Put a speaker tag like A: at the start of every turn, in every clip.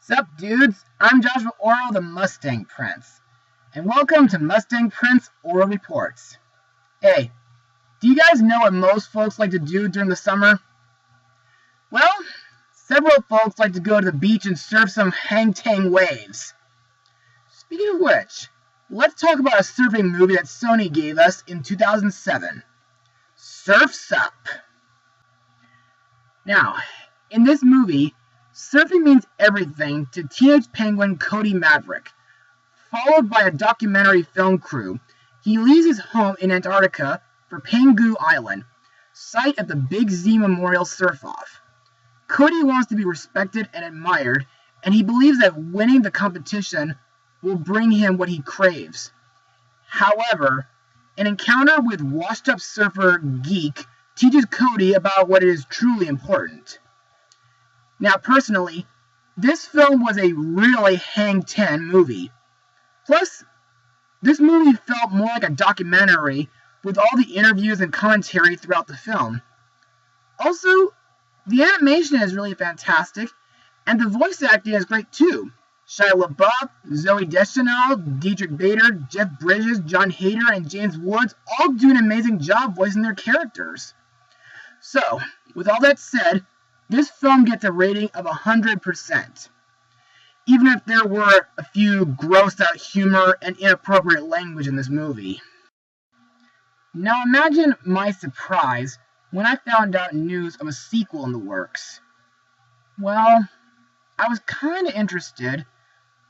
A: Sup, dudes? I'm Joshua Orro, the Mustang Prince, and welcome to Mustang Prince Orro Reports. Hey, do you guys know what most folks like to do during the summer? Well, several folks like to go to the beach and surf some hang-tang waves. Speaking of which, let's talk about a surfing movie that Sony gave us in 2007, Surf's Up. Now, in this movie, surfing means everything to teenage penguin Cody Maverick. Followed by a documentary film crew, he leaves his home in Antarctica for Pangu Island, site of the Big Z Memorial Surf-Off. Cody wants to be respected and admired, and he believes that winning the competition will bring him what he craves. However, an encounter with washed-up surfer Geek teaches Cody about what is truly important. Now, personally, this film was a really hang-ten movie. Plus, this movie felt more like a documentary with all the interviews and commentary throughout the film. Also, the animation is really fantastic, and the voice acting is great too. Shia LaBeouf, Zooey Deschanel, Dietrich Bader, Jeff Bridges, John Hader, and James Woods all do an amazing job voicing their characters. So, with all that said, this film gets a rating of 100%, even if there were a few gross-out humor and inappropriate language in this movie. Now imagine my surprise when I found out news of a sequel in the works. Well, I was kinda interested,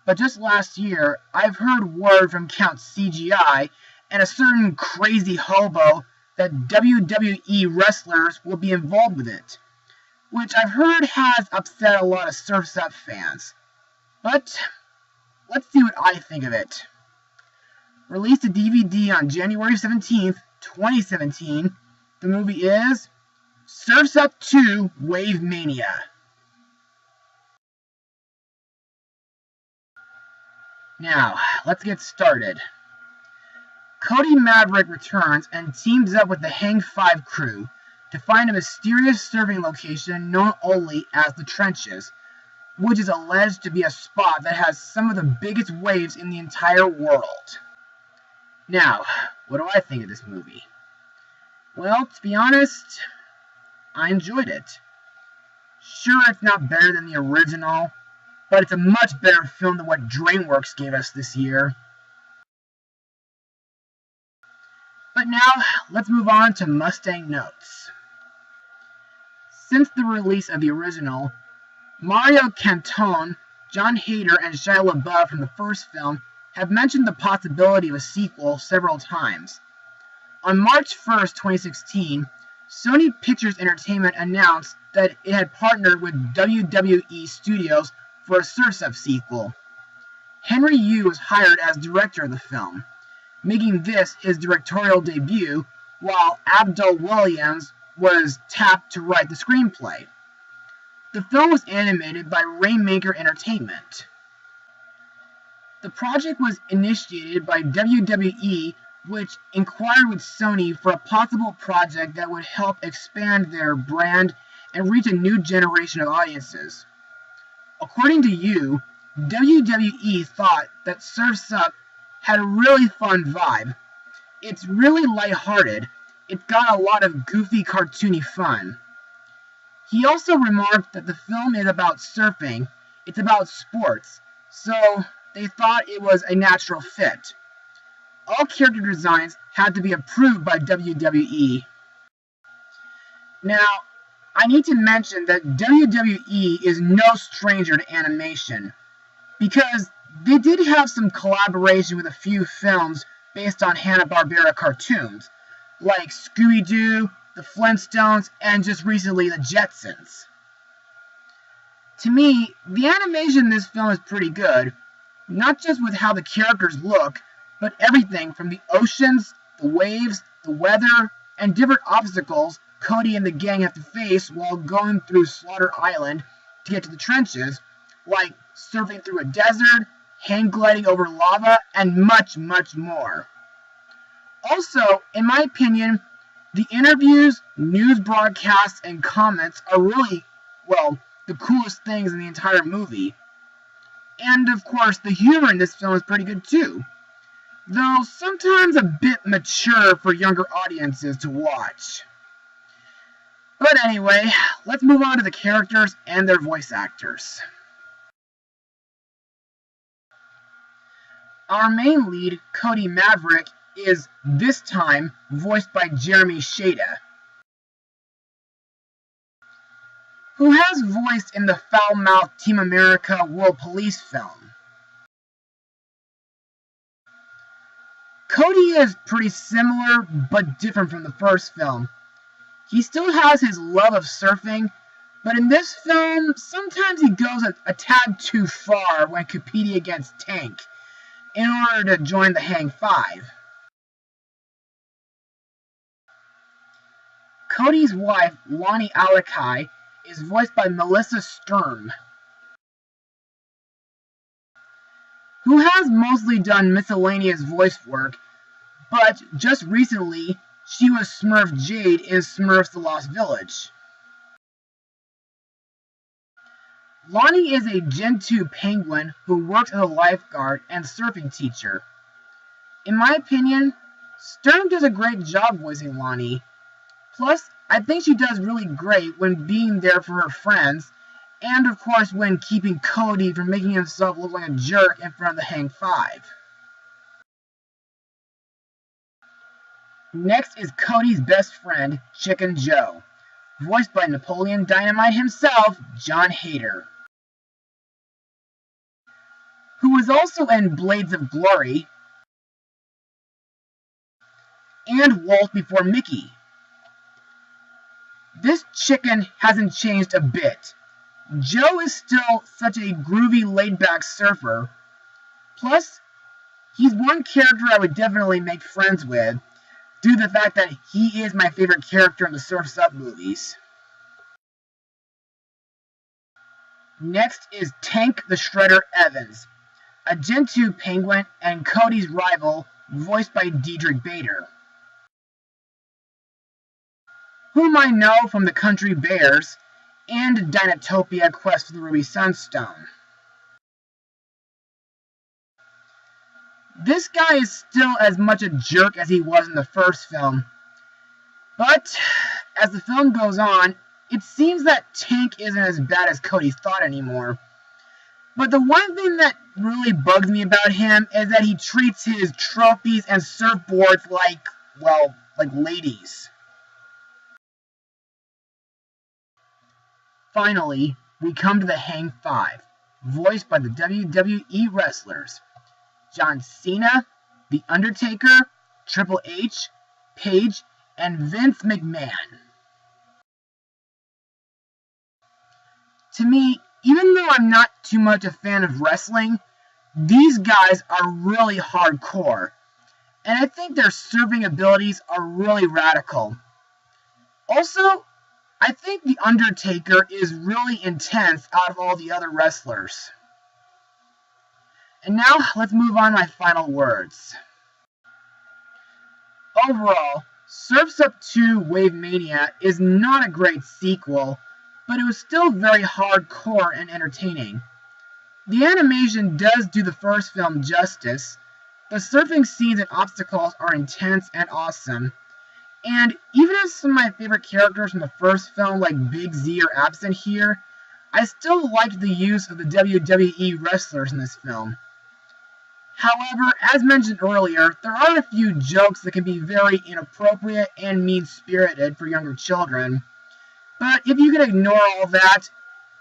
A: but just last year, I've heard word from Count CGI and a certain crazy hobo that WWE wrestlers will be involved with it, which I've heard has upset a lot of Surf's Up fans. But let's see what I think of it. Released to DVD on January 17th, 2017, the movie is Surf's Up 2 WaveMania. Now, let's get started. Cody Maverick returns and teams up with the Hang 5 crew to find a mysterious surfing location known only as the Trenches, which is alleged to be a spot that has some of the biggest waves in the entire world. Now, what do I think of this movie? Well, to be honest, I enjoyed it. Sure, it's not better than the original, but it's a much better film than what DreamWorks gave us this year. But now, let's move on to Mustang notes. Since the release of the original, Mario Cantone, John Hader, and Shia LaBeouf from the first film have mentioned the possibility of a sequel several times. On March 1st, 2016, Sony Pictures Entertainment announced that it had partnered with WWE Studios for a Surf's Up sequel. Henry Yu was hired as director of the film, making this his directorial debut, while Abdul Williams was tapped to write the screenplay. The film was animated by Rainmaker Entertainment. The project was initiated by WWE, which inquired with Sony for a possible project that would help expand their brand and reach a new generation of audiences. According to Yu, WWE thought that Surf's Up had a really fun vibe. It's really lighthearted. It's got a lot of goofy, cartoony fun. He also remarked that the film is about surfing, it's about sports, so they thought it was a natural fit. All character designs had to be approved by WWE. Now, I need to mention that WWE is no stranger to animation, because they did have some collaboration with a few films based on Hanna-Barbera cartoons, like Scooby-Doo, the Flintstones, and just recently the Jetsons. To me, the animation in this film is pretty good, not just with how the characters look, but everything from the oceans, the waves, the weather, and different obstacles Cody and the gang have to face while going through Slaughter Island to get to the Trenches, like surfing through a desert, hang gliding over lava, and much, much more. Also, in my opinion, the interviews, news broadcasts, and comments are really, well, the coolest things in the entire movie. And of course, the humor in this film is pretty good too, though sometimes a bit mature for younger audiences to watch. But anyway, let's move on to the characters and their voice actors. Our main lead, Cody Maverick, is, this time, voiced by Jeremy Shada, who has voiced in the foul-mouthed Team America World Police film. Cody is pretty similar, but different from the first film. He still has his love of surfing, but in this film, sometimes he goes a tad too far when competing against Tank, in order to join the Hang Five. Cody's wife, Lonnie Alakai, is voiced by Melissa Sturm, who has mostly done miscellaneous voice work, but just recently, she was Smurf Jade in Smurfs The Lost Village. Lonnie is a Gen 2 penguin who works as a lifeguard and surfing teacher. In my opinion, Sturm does a great job voicing Lonnie. Plus, I think she does really great when being there for her friends, and of course when keeping Cody from making himself look like a jerk in front of the Hang Five. Next is Cody's best friend, Chicken Joe, voiced by Napoleon Dynamite himself, Jon Heder, who was also in Blades of Glory and Wolf Before Mickey. This chicken hasn't changed a bit. Joe is still such a groovy, laid-back surfer. Plus, he's one character I would definitely make friends with, due to the fact that he is my favorite character in the Surf's Up movies. Next is Tank the Shredder Evans, a Gen 2 penguin and Cody's rival, voiced by Diedrich Bader, whom I know from the Country Bears and Dinotopia Quest for the Ruby Sunstone. This guy is still as much a jerk as he was in the first film, but as the film goes on, it seems that Tank isn't as bad as Cody thought anymore. But the one thing that really bugs me about him is that he treats his trophies and surfboards like ladies. Finally, we come to the Hang Five, voiced by the WWE wrestlers John Cena, The Undertaker, Triple H, Paige, and Vince McMahon. To me, even though I'm not too much a fan of wrestling, these guys are really hardcore, and I think their surfing abilities are really radical. Also, I think The Undertaker is really intense out of all the other wrestlers. And now, let's move on to my final words. Overall, Surf's Up 2 WaveMania is not a great sequel, but it was still very hardcore and entertaining. The animation does do the first film justice, the surfing scenes and obstacles are intense and awesome, and even if some of my favorite characters from the first film like Big Z are absent here, I still liked the use of the WWE wrestlers in this film. However, as mentioned earlier, there are a few jokes that can be very inappropriate and mean-spirited for younger children. But if you can ignore all that,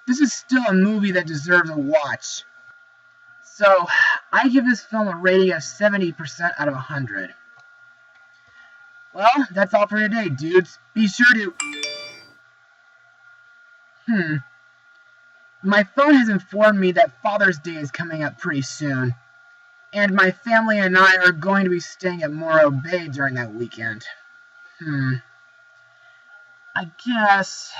A: this is still a movie that deserves a watch. So, I give this film a rating of 70% out of 100. Well, that's all for today, dudes. Be sure to... My phone has informed me that Father's Day is coming up pretty soon, and my family and I are going to be staying at Morro Bay during that weekend. I guess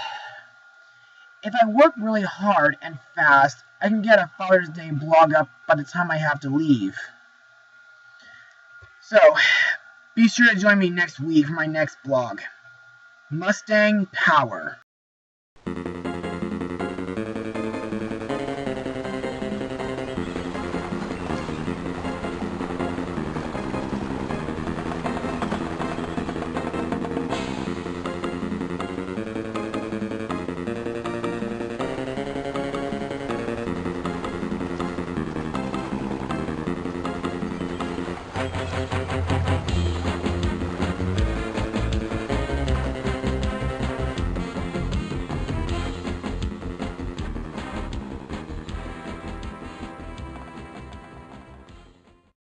A: if I work really hard and fast, I can get a Father's Day blog up by the time I have to leave. So, be sure to join me next week for my next blog. Mustang Power.